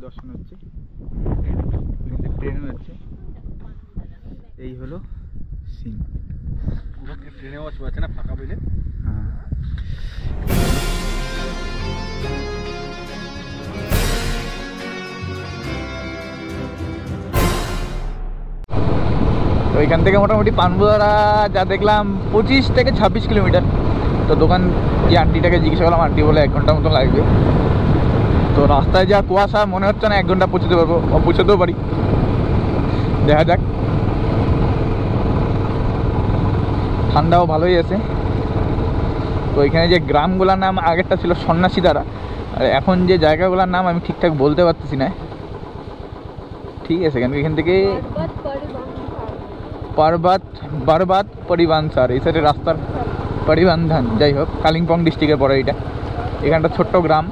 দর্শন হচ্ছে, ট্রেন হচ্ছে। এই হলো সিন। ট্রেনে বসে আছে না ফাঁকা পেলে। হ্যাঁ, তো এখান থেকে মোটামুটি পানবুদারা যা দেখলাম 25 থেকে 26 কিলোমিটার। তো দোকান যে আন্টিটাকে জিজ্ঞেস করলাম, আন্টি বলে 1 ঘন্টার মতো লাগবে। তো রাস্তায় যা কুয়াশা, মনে হচ্ছে না 1 ঘন্টা পৌঁছতে পারবো, পৌঁছতেও পারি, দেখা যাক। ঠান্ডাও ভালোই আছে। তো এখানে যে গ্রামগুলোর নাম আগেরটা ছিল সন্ন্যাসীদারা, আর এখন যে জায়গাগুলোর নাম আমি ঠিকঠাক বলতে পারতেছি না। ঠিক আছে, কেন এখান থেকে বরবাদ পরিবানসার এই সাইডে রাস্তার পরিবন্ধন, যাই হোক কালিম্পং ডিস্ট্রিক্টে পড়ে এটা। এখানটা ছোট্ট গ্রাম,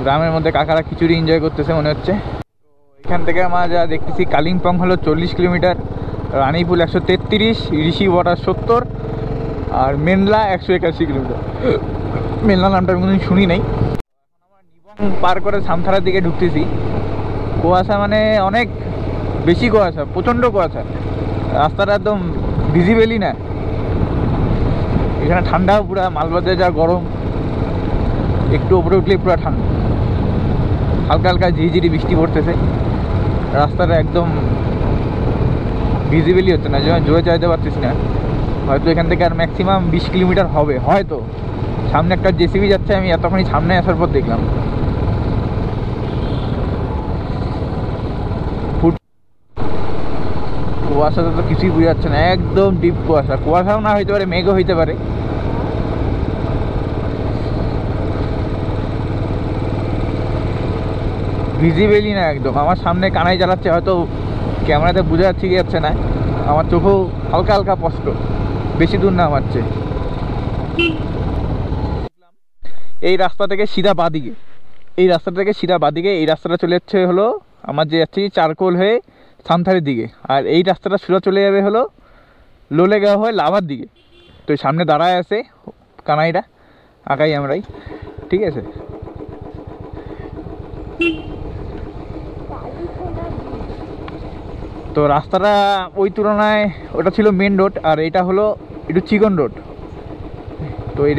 গ্রামের মধ্যে কাকারা খিচুড়ি এনজয় করতেছে মনে হচ্ছে। এখান থেকে আমরা যা দেখতেছি কালিম্পং হলো 40 কিলোমিটার, রানীপুল 133, ঋষি ওয়াটার 70, আর মেনলা 181 কিলোমিটার। মেনলা নামটা আমি কোনোদিন শুনি নাই। নিবং পার করে সামথারার দিকে ঢুকতেছি। কুয়াশা মানে অনেক বেশি কুয়াশা, প্রচণ্ড কুয়াশা, রাস্তাটা একদম ভিজিবেলই না। এখানে ঠান্ডাও পুরো, মালবাজারে যা গরম, একটু উপরে উঠলেই পুরো ঠান্ডা। হালকা হালকা ঝিরিঝিরি বৃষ্টি পড়তেছে, রাস্তাটা একদম ভিজিবেলই হচ্ছে না, যেমন জোরে চাইতে পারতেছি না। হয়তো এখান থেকে আর ম্যাক্সিমাম 20 কিলোমিটার হবে হয়তো। সামনে একটা জেসিবি যাচ্ছে, আমি এতক্ষণই সামনে আসার পর দেখলাম। কুয়াশাতে তো কিছুই বোঝা যাচ্ছে না, একদম ডিপ কুয়াশা। কুয়াশাও না হইতে পারে, মেঘও হইতে পারে। ভিজিবেলই না একদম। আমার সামনে কানাই চালাচ্ছে, হয়তো ক্যামেরাতে বোঝা যাচ্ছে কি যাচ্ছে না, আমার চোখেও হালকা হালকা স্পষ্ট, বেশি দূর না আমার চেয়ে। এই রাস্তা থেকে সিধা বাদিকে, এই রাস্তাটা চলে যাচ্ছে হলো আমার যে যাচ্ছি চারকোল হয়ে সামথারের দিকে, আর এই রাস্তাটা সোজা চলে যাবে হলো লোলেগাঁও হয়ে লাভার দিকে। তো সামনে দাঁড়ায় আছে কানাইরা, আঁকাই আমরাই, ঠিক আছে। তো রাস্তাটা ওই তুলনায় ওটা ছিল মেন রোড, আর এটা হলো একটু চিকন রোড। তো এই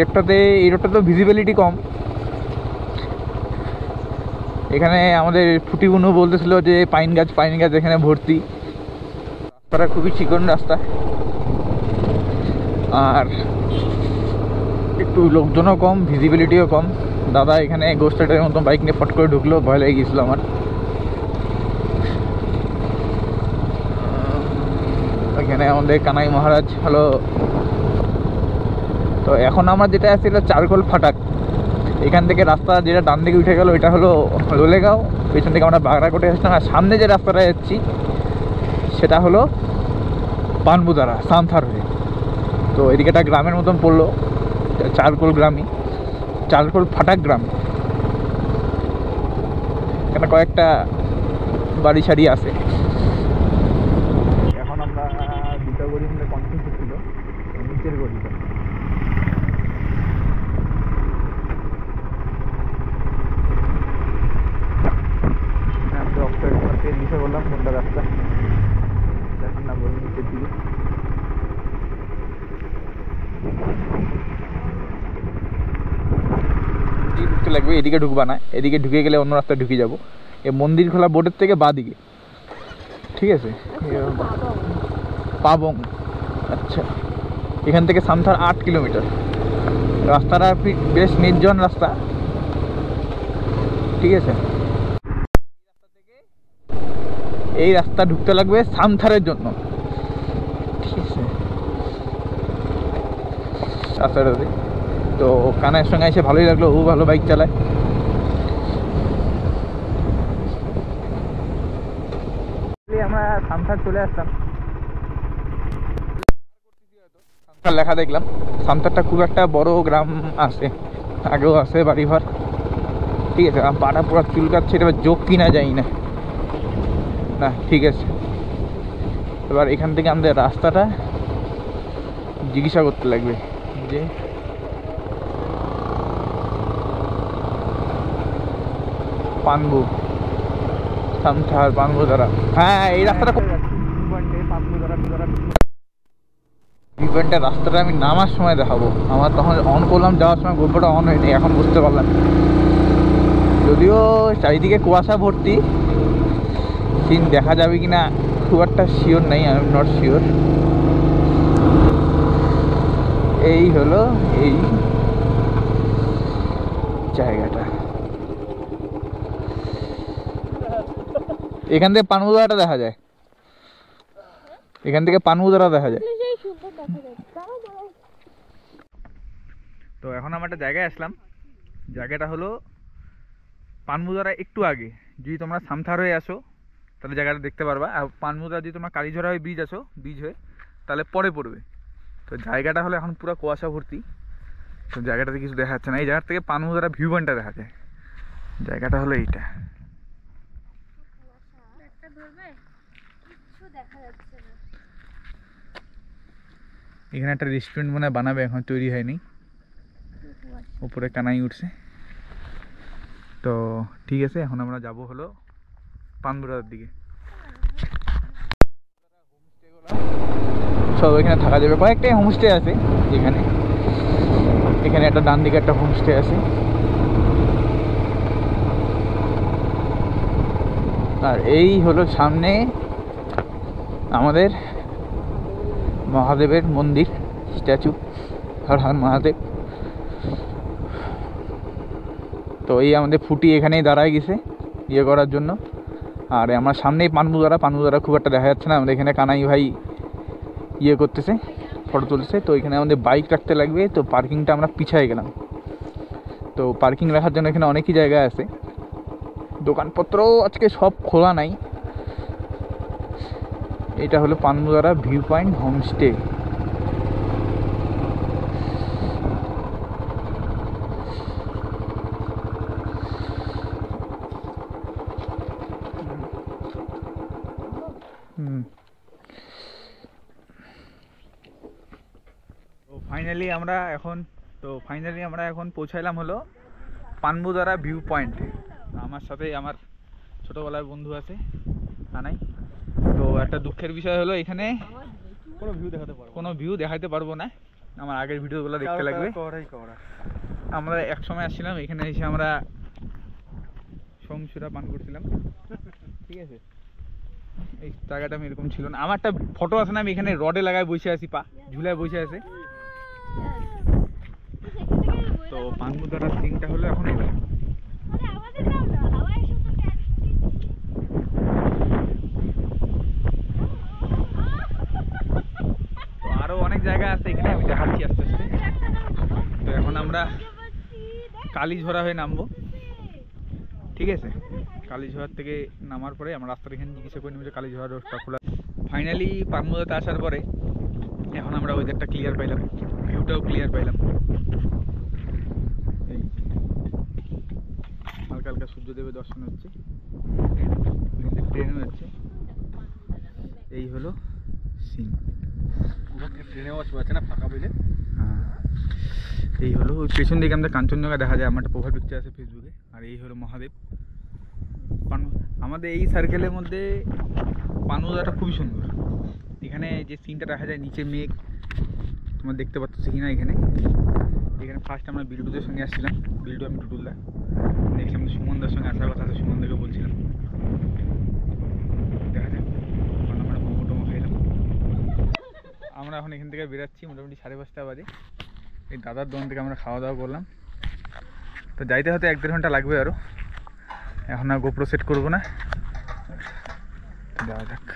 রোডটাতে ভিজিবিলিটি কম। এখানে আমাদের ফুটি বুনু বলতেছিল যে পাইন গাছ এখানে ভর্তি। রাস্তাটা খুবই চিকন রাস্তা, আর একটু লোকজনও কম, ভিজিবিলিটিও কম। দাদা এখানে গোস্ট রাইডারের মতো বাইক নিয়ে ফট করে ঢুকলো, ভয় লেগে গিয়েছিলো আমার। এখানে আমাদের কানাই মহারাজ হলো। তো এখন আমরা যেটা আছি এটা চারকোল ফাটাক। এখান থেকে রাস্তা যেটা ডান দিকে উঠে গেল এটা হলো লোলেগাঁও, পেছন থেকে আমরা বাগড়াকোটে আসলাম। আর সামনে যে রাস্তাটা যাচ্ছি সেটা হলো পানবুদারা সামথার হয়ে। তো এদিকে একটা গ্রামের মতন পড়লো, চারকোল গ্রামই, চারকোল ফাটাক গ্রাম। এখানে কয়েকটা বাড়ি সারি আছে। এখন আমরা দুটো গড়ির মধ্যে কনফিউজ ছিল, নিচের গড়িটা। দিশা করলাম কোনটা রাস্তা, এখন না বলি নিচের দিকে। ঢুকতে লাগবে, এদিকে ঢুকবা না, এদিকে ঢুকে গেলে অন্য রাস্তায় ঢুকে যাবো। এই মন্দির খোলা বোর্ডের থেকে বাঁ দিকে, ঠিক আছে। পাবং, আচ্ছা। এখান থেকে সামথার 8 কিলোমিটার। রাস্তাটা বেশ নির্জন রাস্তা, ঠিক আছে। এই রাস্তা ঢুকতে লাগবে সামথারের জন্য, ঠিক আছে রাস্তাটাতে। তো কানাইয়ের সঙ্গে এসে ভালোই লাগলো, ও ভালো বাইক চালায়। আমরা সামথার চলে আসতাম, সামথার লেখা দেখলাম। সামথারটা খুব একটা বড় গ্রাম আছে, আগেও আছে বাড়িঘর, ঠিক আছে। পাটা পুরো চুলকাচ্ছে, এটা যোগ কিনা যায় না, না ঠিক আছে। এবার এখান থেকে আমাদের রাস্তাটা জিজ্ঞাসা করতে লাগবে যে পানবু, সামথার পানবুদারা। হ্যাঁ এই রাস্তাটা ভিউ পয়েন্টের রাস্তাটা আমি নামার সময় দেখাবো। আমার তখন অন করলাম, যাওয়ার সময় গোপ্রোটা অন হয়নি, এখন বুঝতে পারলাম। যদিও চারিদিকে কুয়াশা ভর্তি, সিন দেখা যাবে কিনা খুব একটা শিওর নেই, আই এম নট শিওর। এই হলো এই জায়গাটা, এখান থেকে পানবুদারাটা দেখা যায়, এখান থেকে পানবুদারা দেখা যায়। তো এখন আমরা একটা জায়গায় আসলাম, জায়গাটা হলো পানবুদারা একটু আগে। যদি তোমরা সামথার হয়ে আসো তাহলে জায়গাটা দেখতে পারবা, আর পানবুদারা যদি তোমরা কালীঝরা হয়ে ব্রিজ আসো, ব্রিজ হয়ে, তাহলে পরে পড়বে। তো জায়গাটা হলো এখন পুরো কুয়াশা ভর্তি, তো জায়গাটাতে কিছু দেখা যাচ্ছে না। এই জায়গার থেকে পানবুদারা ভিউ পয়েন্টটা দেখা যায়। জায়গাটা হলো এইটা। এখানে একটা রেস্টুরেন্ট মনে হয় বানাবে, এখন তৈরি হয়নি, উপরে কানাই উঠছে। তো ঠিক আছে, এখন আমরা যাব হলো পানবুদারার দিকে। সব এখানে থাকা যাবে, কয়েকটাই হোমস্টে আছে এখানে। এখানে একটা ডান দিকে একটা হোমস্টে আছে, আর এই হলো সামনে আমাদের মহাদেবের মন্দির, স্ট্যাচু, হর হর মহাদেব। তো এই আমাদের ফুটি এখানেই দাঁড়ায় গেছে ইয়ে করার জন্য। আর আমার সামনেই পানবুদারা, পানবুদারা খুব একটা দেখা যাচ্ছে না। আমাদের এখানে কানাই ভাই ইয়ে করতেছে, ফটো তুলছে। তো এখানে আমাদের বাইক রাখতে লাগবে, তো পার্কিংটা আমরা পিছায় গেলাম। তো পার্কিং রাখার জন্য এখানে অনেকই জায়গা আছে, দোকানপত্রও আজকে সব খোলা নাই। এটা হলো পানবুদারা ভিউ পয়েন্ট হোমস্টে। ফাইনালি আমরা এখন পৌঁছাইলাম হলো পানবুদারা ভিউ পয়েন্ট। আমার সাথে আমার ছোটোবেলার বন্ধু আছে কানাই। তো একটা দুঃখের বিষয় হলো এখানে কোনো ভিউ দেখাতে পারবো না, আমার আগের ভিডিওগুলো দেখতে লাগবে। আমরা এক সময় আসছিলাম এখানে, এসে আমরা সোমসুরা পান করছিলাম, ঠিক আছে। এই জায়গাটা আমি এরকম ছিল না। আমার একটা ফটো আছে না, আমি এখানে রডে লাগায় বসে আছি, পা ঝুলায় বসে আছে। তো পানবুদারার সিনটা হলো এখন এটা। তো আরো অনেক জায়গা আছে এখানে, আমি দেখাচ্ছি আস্তে আস্তে। তো এখন আমরা কালীঝরা হয়ে নামবো, ঠিক আছে। কালীঝরার থেকে নামার পরে আমরা রাস্তার এখানে জিজ্ঞাসা করে নেবো যে কালীঝরা রোডটা খোলা। ফাইনালি পানবুদারাতে আসার পরে এখন আমরা ওয়েদারটা ক্লিয়ার পাইলাম, ভিউটাও ক্লিয়ার পাইলাম। হালকা হালকা সূর্যদেবের দর্শন হচ্ছে, ট্রেনও হচ্ছে। এই হলো সিন, ট্রেনে আছে না ফাঁকা বলে। হ্যাঁ এই হলো, ওই পেছন দিকে আমাদের কাঞ্চনজঙ্ঘা দেখা যায়, আমার একটা প্রোফাইল পিকচার আছে ফেসবুকে। আর এই হলো মহাদেব। আমাদের এই সার্কেলের মধ্যে পানবুদারাটা খুবই সুন্দর। এখানে যে সিনটা দেখা যায়, নিচে মেঘ, তোমরা দেখতে পাচ্ছ কিনা। এখানে ফার্স্ট আমরা বিল্টুদের সঙ্গে আসছিলাম, বিল্টু আমি টুটুলদা। নেক্সট আমাদের সুমনদার সঙ্গে আসার কথা আছে, সুমনদাকে বলছিলাম। দেখা যাক, কারণ আমরা মোমো টোমো খাইলাম। আমরা এখন এখান থেকে বেরাচ্ছি মোটামুটি 5:30 বাজে। এই দাদার দোকান থেকে আমরা খাওয়া দাওয়া করলাম। তো যাইতে হয়তো 1-1.5 ঘন্টা লাগবে আরও। এখন আর গোপ্রো সেট করবো না, যাওয়া যাক।